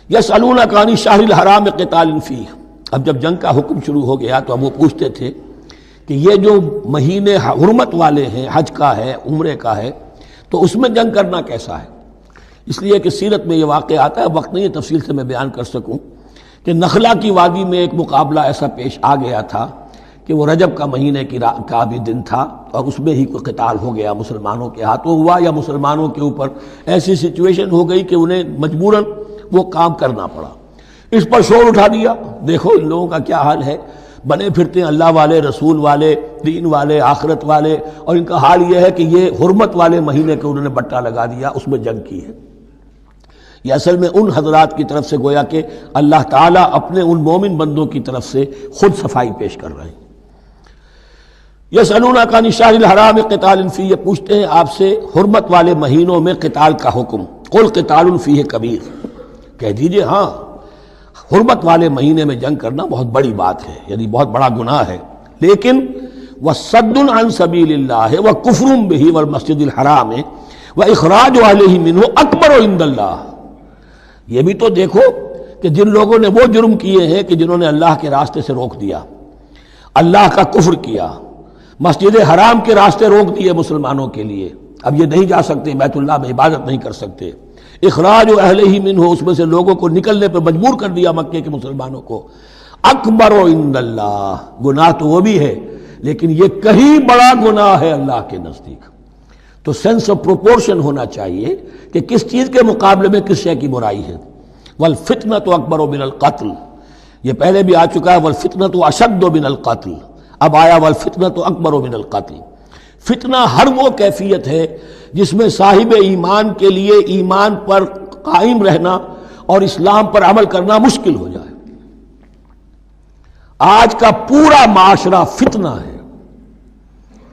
یسألونک عن الشہر الحرام قتال فیہ، اب جب جنگ کا حکم شروع ہو گیا تو اب وہ پوچھتے تھے کہ یہ جو مہینے حرمت والے ہیں، حج کا ہے، عمرے کا ہے، تو اس میں جنگ کرنا کیسا ہے؟ اس لیے کہ سیرت میں یہ واقعہ آتا ہے، وقت نہیں ہے تفصیل سے میں بیان کر سکوں، کہ نخلا کی وادی میں ایک مقابلہ ایسا پیش آ گیا تھا کہ وہ رجب کا مہینے کا بھی دن تھا، اور اس میں ہی کوئی قتال ہو گیا، مسلمانوں کے ہاتھوں ہوا یا مسلمانوں کے اوپر ایسی سچویشن ہو گئی کہ انہیں مجبوراً وہ کام کرنا پڑا۔ اس پر شور اٹھا دیا، دیکھو ان لوگوں کا کیا حال ہے، بنے پھرتے ہیں اللہ والے، رسول والے، دین والے، آخرت والے، اور ان کا حال یہ ہے کہ یہ حرمت والے مہینے کے انہوں نے بٹا لگا دیا، اس میں جنگ کی ہے۔ یہ اصل میں ان حضرات کی طرف سے گویا کہ اللہ تعالیٰ اپنے ان مومن بندوں کی طرف سے خود صفائی پیش کر رہے ہیں۔ یسألونک عن الشہر الحرام قتال فیہ، یہ پوچھتے ہیں آپ سے حرمت والے مہینوں میں قتال کا حکم، قل قتال فیہ کبیر، کہہ دیجئے ہاں حرمت والے مہینے میں جنگ کرنا بہت بڑی بات ہے، یعنی بہت بڑا گناہ ہے، لیکن وَصَدٌّ عَن سَبِيلِ اللَّهِ وَكُفْرٌ بِهِ وَالْمَسْجِدِ الْحَرَامِ وَإِخْرَاجُ أَهْلِهِ مِنْهُ أَكْبَرُ عِندَ اللَّهِ، یہ بھی تو دیکھو کہ جن لوگوں نے وہ جرم کیے ہیں کہ جنہوں نے اللہ کے راستے سے روک دیا، اللہ کا کفر کیا، مسجد حرام کے راستے روک دیے مسلمانوں کے لیے، اب یہ نہیں جا سکتے، بیت اللہ میں عبادت نہیں کر سکتے، اخراج اہلہ منہ، اس میں سے لوگوں کو نکلنے پر مجبور کر دیا مکے کے مسلمانوں کو، اکبر عند اللہ، گناہ تو وہ بھی ہے لیکن یہ کہیں بڑا گناہ ہے اللہ کے نزدیک۔ تو سینس آف پروپورشن ہونا چاہیے کہ کس چیز کے مقابلے میں کس شے کی برائی ہے۔ والفتنۃ اکبر من القتل، یہ پہلے بھی آ چکا ہے، والفتنۃ اشد من القتل، اب آیا والفتنۃ اکبر من القتل۔ فتنہ ہر وہ کیفیت ہے جس میں صاحب ایمان کے لیے ایمان پر قائم رہنا اور اسلام پر عمل کرنا مشکل ہو جائے۔ آج کا پورا معاشرہ فتنہ ہے،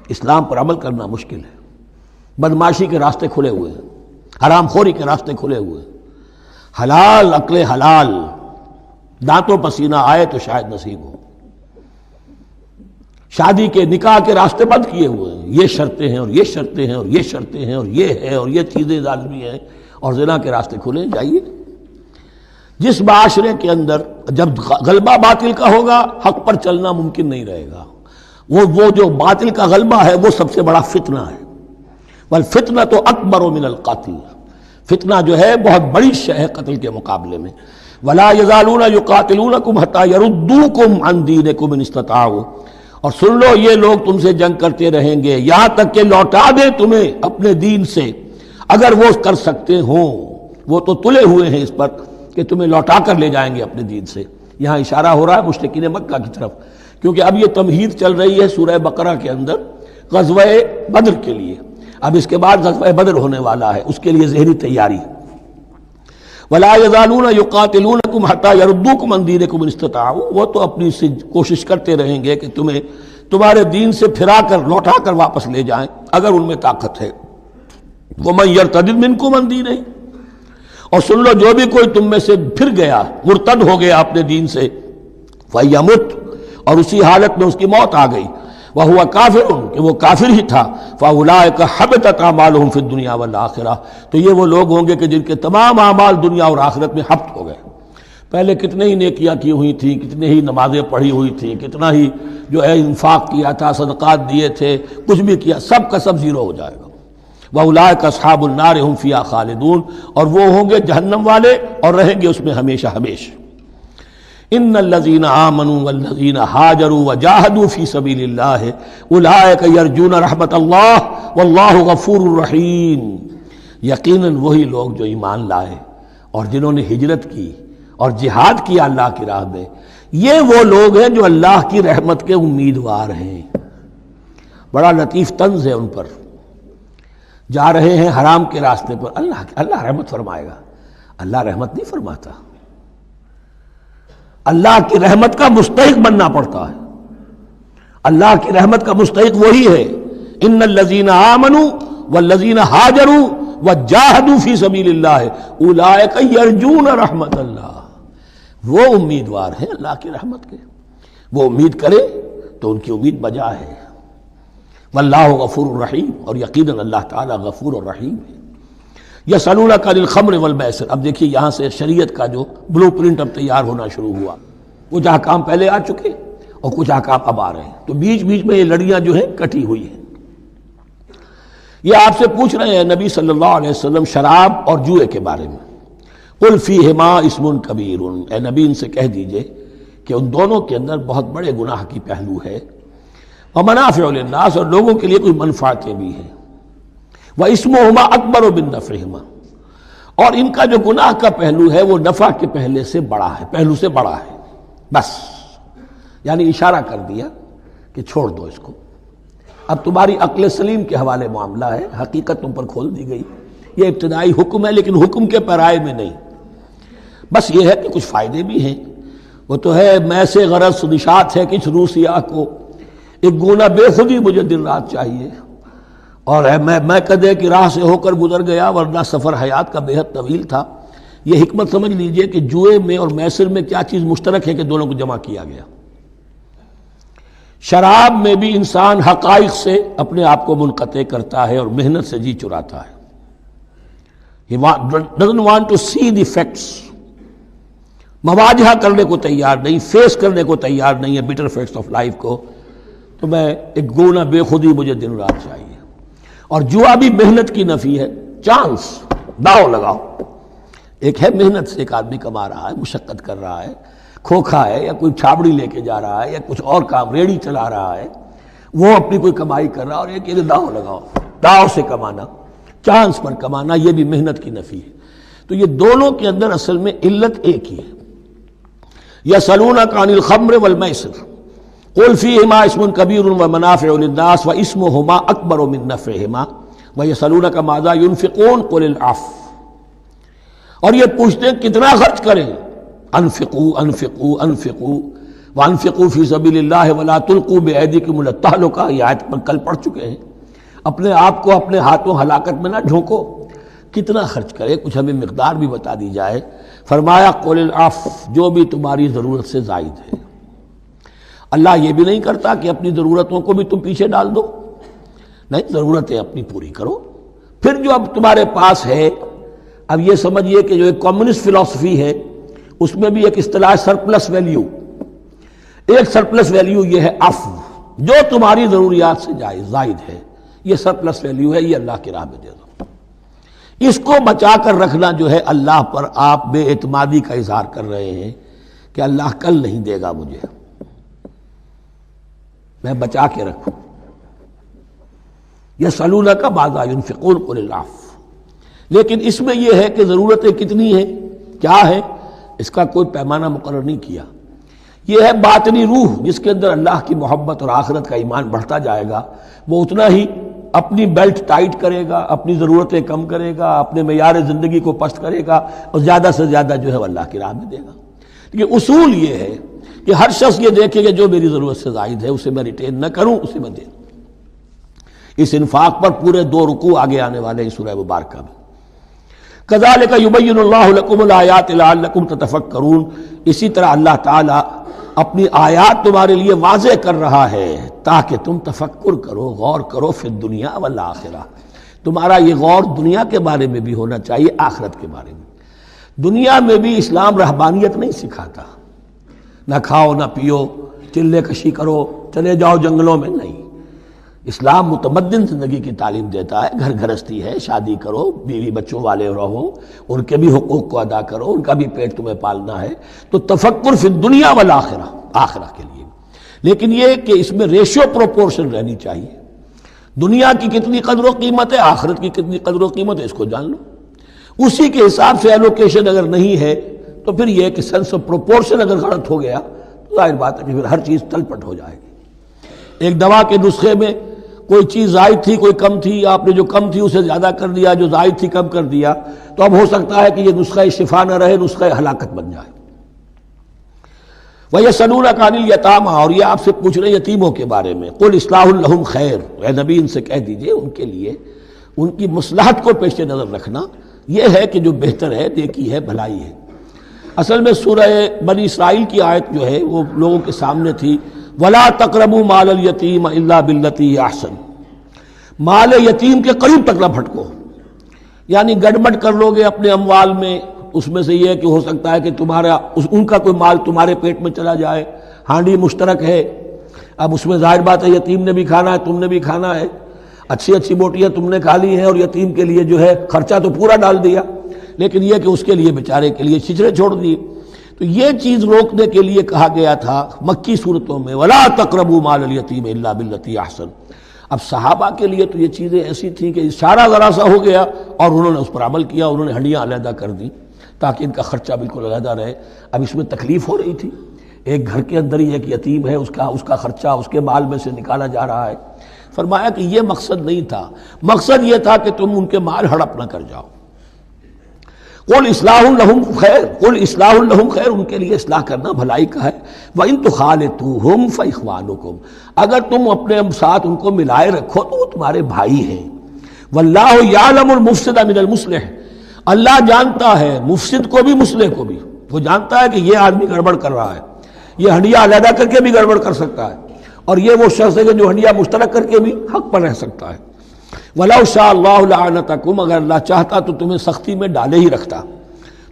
اسلام پر عمل کرنا مشکل ہے، بدماشی کے راستے کھلے ہوئے ہیں، حرام خوری کے راستے کھلے ہوئے ہیں، حلال عقل حلال دانتوں پسینہ آئے تو شاید نصیب ہو، شادی کے نکاح کے راستے بند کیے ہوئے ہیں، یہ شرطیں ہیں اور یہ شرطیں ہیں اور یہ شرطیں ہیں اور یہ ہے اور یہ چیزیں لازمی ہیں، اور زنا کے راستے کھلے جائیے۔ جس معاشرے کے اندر جب غلبہ باطل کا ہوگا حق پر چلنا ممکن نہیں رہے گا، وہ جو باطل کا غلبہ ہے وہ سب سے بڑا فتنہ ہے۔ والفتنۃ اکبر من القتل، فتنہ جو ہے بہت بڑی شے ہے قتل کے مقابلے میں۔ ولا یزالون یقاتلونکم حتی یردوکم عن دینکم ان استطاعوا، اور سن لو یہ لوگ تم سے جنگ کرتے رہیں گے یہاں تک کہ لوٹا دیں تمہیں اپنے دین سے، اگر وہ کر سکتے ہوں، وہ تو تلے ہوئے ہیں اس پر کہ تمہیں لوٹا کر لے جائیں گے اپنے دین سے۔ یہاں اشارہ ہو رہا ہے مشرکین مکہ کی طرف، کیونکہ اب یہ تمہید چل رہی ہے سورہ بقرہ کے اندر غزوہ بدر کے لیے، اب اس کے بعد غزوہ بدر ہونے والا ہے، اس کے لیے ذہنی تیاری۔ ولا یزالون یقاتلونکم حتی یردوکم عن دینکم ان استطاعوا، وہ تو اپنی کوشش کرتے رہیں گے کہ تمہیں تمہارے دین سے پھرا کر لوٹا کر واپس لے جائیں اگر ان میں طاقت ہے۔ ومن یرتد منکم عن دینہ، اور سن لو جو بھی کوئی تم میں سے پھر گیا، مرتد ہو گیا اپنے دین سے، فیمت، اور اسی حالت میں اس کی موت آ گئی، وہو کافر، کہ وہ کافر ہی تھا، فاولئک حبطت اعمالہم فی الدنیا والآخرہ، تو یہ وہ لوگ ہوں گے کہ جن کے تمام اعمال دنیا اور آخرت میں حبط ہو گئے۔ پہلے کتنے ہی نیکیاں کی ہوئی تھیں، کتنے ہی نمازیں پڑھی ہوئی تھیں، کتنا ہی جو ہے انفاق کیا تھا، صدقات دیے تھے، کچھ بھی کیا، سب کا سب زیرو ہو جائے گا۔ وَأُولَٰئِكَ أَصْحَابُ النَّارِ هُمْ فِيهَا خَالِدُونَ، اور وہ ہوں گے جہنم والے اور رہیں گے اس میں ہمیشہ ہمیشہ۔ ان الذین آمنوا والذین ہاجروا وجاہدوا فی سبیل اللہ اولئک یرجون رحمت اللہ واللہ غفور رحیم، یقیناً وہی لوگ جو ایمان لائے اور جنہوں نے ہجرت کی اور جہاد کیا اللہ کی راہ میں، یہ وہ لوگ ہیں جو اللہ کی رحمت کے امیدوار ہیں۔ بڑا لطیف طنز ہے ان پر، جا رہے ہیں حرام کے راستے پر، اللہ رحمت فرمائے گا، اللہ رحمت نہیں فرماتا، اللہ کی رحمت کا مستحق بننا پڑتا ہے۔ اللہ کی رحمت کا مستحق وہی ہے، ان الذین آمنوا والذین ہاجروا وجاہدوا فی سبیل اللہ اولئک یرجون رحمت اللہ، وہ امیدوار ہیں اللہ کی رحمت کے، وہ امید کرے تو ان کی امید بجا ہے۔ واللہ غفور الرحیم، اور یقیناً اللہ تعالی غفور الرحیم ہے۔ یسألونک عن الخمر والمیسر. اب دیکھیے یہاں سے شریعت کا جو بلو پرنٹ اب تیار ہونا شروع ہوا. کچھ احکام پہلے آ چکے اور کچھ احکام اب آ رہے ہیں، تو بیچ بیچ میں یہ لڑیاں جو ہیں کٹی ہوئی ہیں. یہ آپ سے پوچھ رہے ہیں نبی صلی اللہ علیہ وسلم شراب اور جوئے کے بارے میں. قل فیہما اسم کبیر، اے نبی ان سے کہہ دیجئے کہ ان دونوں کے اندر بہت بڑے گناہ کی پہلو ہے. ومنافع للناس، اور لوگوں کے لیے کچھ منفعتیں بھی ہیں. واسمہما اکبر من نفعہما، اور ان کا جو گناہ کا پہلو ہے وہ نفع کے پہلو سے بڑا ہے. بس یعنی اشارہ کر دیا کہ چھوڑ دو اس کو. اب تمہاری عقل سلیم کے حوالے معاملہ ہے، حقیقت تم پر کھول دی گئی. یہ ابتدائی حکم ہے لیکن حکم کے پیرائے میں نہیں. بس یہ ہے کہ کچھ فائدے بھی ہیں. وہ تو ہے میں سے غرض نشات ہے کچھ روسیا کو، ایک گونا بے خودی مجھے دن رات چاہیے. اور میں کدے کی راہ سے ہو کر گزر گیا ورنہ سفر حیات کا بے حد طویل تھا. یہ حکمت سمجھ لیجئے کہ جوئے میں اور میسر میں کیا چیز مشترک ہے کہ دونوں کو جمع کیا گیا. شراب میں بھی انسان حقائق سے اپنے آپ کو منقطع کرتا ہے اور محنت سے جی چراتا ہے. He doesn't want to see the facts. مواجہہ کرنے کو تیار نہیں، فیس کرنے کو تیار نہیں ہے bitter facts of life کو. تو میں ایک گونا بے خودی مجھے دن رات چاہیے. اور جوا بھی محنت کی نفی ہے. چانس، داؤ لگاؤ. ایک ہے محنت سے ایک آدمی کما رہا ہے، مشقت کر رہا ہے، کھوکھا ہے یا کوئی چھابڑی لے کے جا رہا ہے یا کچھ اور کام ریڑھی چلا رہا ہے، وہ اپنی کوئی کمائی کر رہا ہے. اور ایک یہ داؤ لگاؤ، داؤ سے کمانا، چانس پر کمانا، یہ بھی محنت کی نفی ہے. تو یہ دونوں کے اندر اصل میں علت ایک ہی ہے. یسألونک عن الخمر والمیسر قل فیہما اسم کبیر ومنافع للناس واسمہما اکبر من نفعہما ویسألونک ماذا ینفقون قل العفو. اور یہ پوچھتے ہیں کتنا خرچ کریں. انفقوا انفقوا انفقوا وانفقوا فی سبیل اللہ ولا تلقوا بایدیکم الی التہلکہ. یہ آیت پر کل پڑھ چکے ہیں. اپنے آپ کو اپنے ہاتھوں ہلاکت میں نہ ڈھونکو. کتنا خرچ کرے، کچھ ہمیں مقدار بھی بتا دی جائے. فرمایا قل العفو، جو بھی تمہاری ضرورت سے زائد ہے. اللہ یہ بھی نہیں کرتا کہ اپنی ضرورتوں کو بھی تم پیچھے ڈال دو. نہیں، ضرورتیں اپنی پوری کرو. پھر جو اب تمہارے پاس ہے، اب یہ سمجھیے کہ جو ایک کمیونسٹ فلسفی ہے اس میں بھی ایک اصطلاح سرپلس ویلیو. ایک سرپلس ویلیو یہ ہے عفو، جو تمہاری ضروریات سے زائد ہے، یہ سرپلس ویلیو ہے، یہ اللہ کی راہ میں دے دو. اس کو بچا کر رکھنا جو ہے اللہ پر آپ بے اعتمادی کا اظہار کر رہے ہیں کہ اللہ کل نہیں دے گا مجھے، میں بچا کے رکھوں. یسألونک ماذا ینفقون قل العفو. لیکن اس میں یہ ہے کہ ضرورتیں کتنی ہیں، کیا ہے، اس کا کوئی پیمانہ مقرر نہیں کیا. یہ ہے باطنی روح جس کے اندر اللہ کی محبت اور آخرت کا ایمان بڑھتا جائے گا، وہ اتنا ہی اپنی بیلٹ ٹائٹ کرے گا، اپنی ضرورتیں کم کرے گا، اپنے معیار زندگی کو پست کرے گا اور زیادہ سے زیادہ جو ہے وہ اللہ کی راہ میں دے گا. لیکن اصول یہ ہے کہ ہر شخص یہ دیکھے کہ جو میری ضرورت سے زائد ہے اسے میں ریٹین نہ کروں، اسے میں دے دوں. اس انفاق پر پورے 2 رکوع آگے آنے والے ہیں سورہ مبارکہ میں. کذالک یبین اللہ لکم الآیات لعلکم تتفکرون. اسی طرح اللہ تعالیٰ اپنی آیات تمہارے لیے واضح کر رہا ہے تاکہ تم تفکر کرو، غور کرو فی الدنیا والآخرہ. تمہارا یہ غور دنیا کے بارے میں بھی ہونا چاہیے، آخرت کے بارے میں. دنیا میں بھی اسلام رہبانیت نہیں سکھاتا، نہ کھاؤ نہ پیو، چلے کشی کرو، چلے جاؤ جنگلوں میں، نہیں. اسلام متمدن زندگی کی تعلیم دیتا ہے. گھر گھرستی ہے، شادی کرو، بیوی بچوں والے رہو، ان کے بھی حقوق کو ادا کرو، ان کا بھی پیٹ تمہیں پالنا ہے. تو تفکر فی الدنیا والآخرہ، آخرہ کے لیے. لیکن یہ کہ اس میں ریشیو پروپورشن رہنی چاہیے. دنیا کی کتنی قدر و قیمت ہے، آخرت کی کتنی قدر و قیمت ہے، اس کو جان لو. اسی کے حساب سے ایلوکیشن اگر نہیں ہے تو پھر یہ کہ سینس آف پروپورشن اگر غلط ہو گیا تو ظاہر بات ہے کہ پھر ہر چیز تلپٹ ہو جائے گی. ایک دوا کے نسخے میں کوئی چیز زائد تھی، کوئی کم تھی، آپ نے جو کم تھی اسے زیادہ کر دیا، جو زائد تھی کم کر دیا، تو اب ہو سکتا ہے کہ یہ نسخہ شفا نہ رہے، نسخہ ہلاکت بن جائے. وَيَسْأَلُونَكَ عَنِ الْيَتَامَىٰ، اور یہ آپ سے پوچھ رہے ہیں یتیموں کے بارے میں. قُلْ إِصْلَاحٌ لَهُمْ خَيْرٌ، اے نبی ان سے کہہ دیجئے ان کے لیے ان کی مصلحت کو پیش نظر رکھنا یہ ہے کہ جو بہتر ہے، نیکی ہے، بھلائی ہے. اصل میں سورہ بنی اسرائیل کی آیت جو ہے وہ لوگوں کے سامنے تھی، وَلَا تَقْرَبُوا مَالَ الْيَتِيمَ إِلَّا بِالَّتِي هِيَ أَحْسَنُ. مال یتیم کے قریب تک نہ بھٹکو. یعنی گڑبڑ کر لو گے اپنے اموال میں، اس میں سے یہ ہے کہ ہو سکتا ہے کہ تمہارا ان کا کوئی مال تمہارے پیٹ میں چلا جائے، ہانڈی مشترک ہے، اب اس میں ظاہر بات ہے یتیم نے بھی کھانا ہے، تم نے بھی کھانا ہے، اچھی اچھی بوٹیاں تم نے کھا لی ہیں اور یتیم کے لیے جو ہے خرچہ تو پورا ڈال دیا، لیکن یہ کہ اس کے لیے بیچارے کے لیے چھچڑے چھوڑ دیے۔ تو یہ چیز روکنے کے لیے کہا گیا تھا مکی صورتوں میں وَلَا تَقْرَبُوا مَالَ الْيَتِيمِ إِلَّا بِالَّتِي أَحْسَنُ۔ اب صحابہ کے لیے تو یہ چیزیں ایسی تھیں کہ اشارہ ذرا سا ہو گیا اور انہوں نے اس پر عمل کیا، انہوں نے ہنڈیاں علیحدہ کر دی تاکہ ان کا خرچہ بالکل علیحدہ رہے۔ اب اس میں تکلیف ہو رہی تھی، ایک گھر کے اندر ہی ایک یتیم ہے، اس کا خرچہ اس کے مال میں سے نکالا جا رہا ہے۔ فرمایا کہ یہ مقصد نہیں تھا، مقصد یہ تھا کہ تم ان کے مال ہڑپ نہ کر جاؤ۔ قل اصلاح لہم خیر، قل اصلاح لہم خیر، ان کے لیے اصلاح کرنا بھلائی کا ہے۔ وَإِن تُخَالِطُوهُمْ فَإِخْوَانُكُمْ، اگر تم اپنے ساتھ ان کو ملائے رکھو تو وہ تمہارے بھائی ہیں۔ وَاللَّهُ يَعْلَمُ الْمُفْسِدَ مِنَ الْمُصْلِحِ، اللہ جانتا ہے مفسد کو بھی مصلح کو بھی، وہ جانتا ہے کہ یہ آدمی گڑبڑ کر رہا ہے، یہ ہنڈیاں علیحدہ کر کے بھی گڑبڑ کر سکتا ہے، اور یہ وہ شخص ہے کہ جو ہنڈیاں مشترک کر کے بھی حق پر رہ سکتا ہے۔ وَلَوْ شَاءَ اللَّهُ لَعَنَتَكُمْ، اگر اللہ چاہتا تو تمہیں سختی میں ڈالے ہی رکھتا،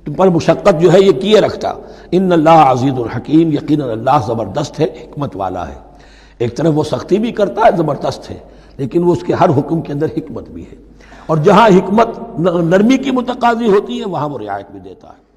تم پر مشقت جو ہے یہ کیے رکھتا۔ ان اللہ عزیز الحکیم، یقیناً اللہ زبردست ہے، حکمت والا ہے۔ ایک طرف وہ سختی بھی کرتا ہے، زبردست ہے، لیکن وہ اس کے ہر حکم کے اندر حکمت بھی ہے، اور جہاں حکمت نرمی کی متقاضی ہوتی ہے وہاں وہ رعایت بھی دیتا ہے۔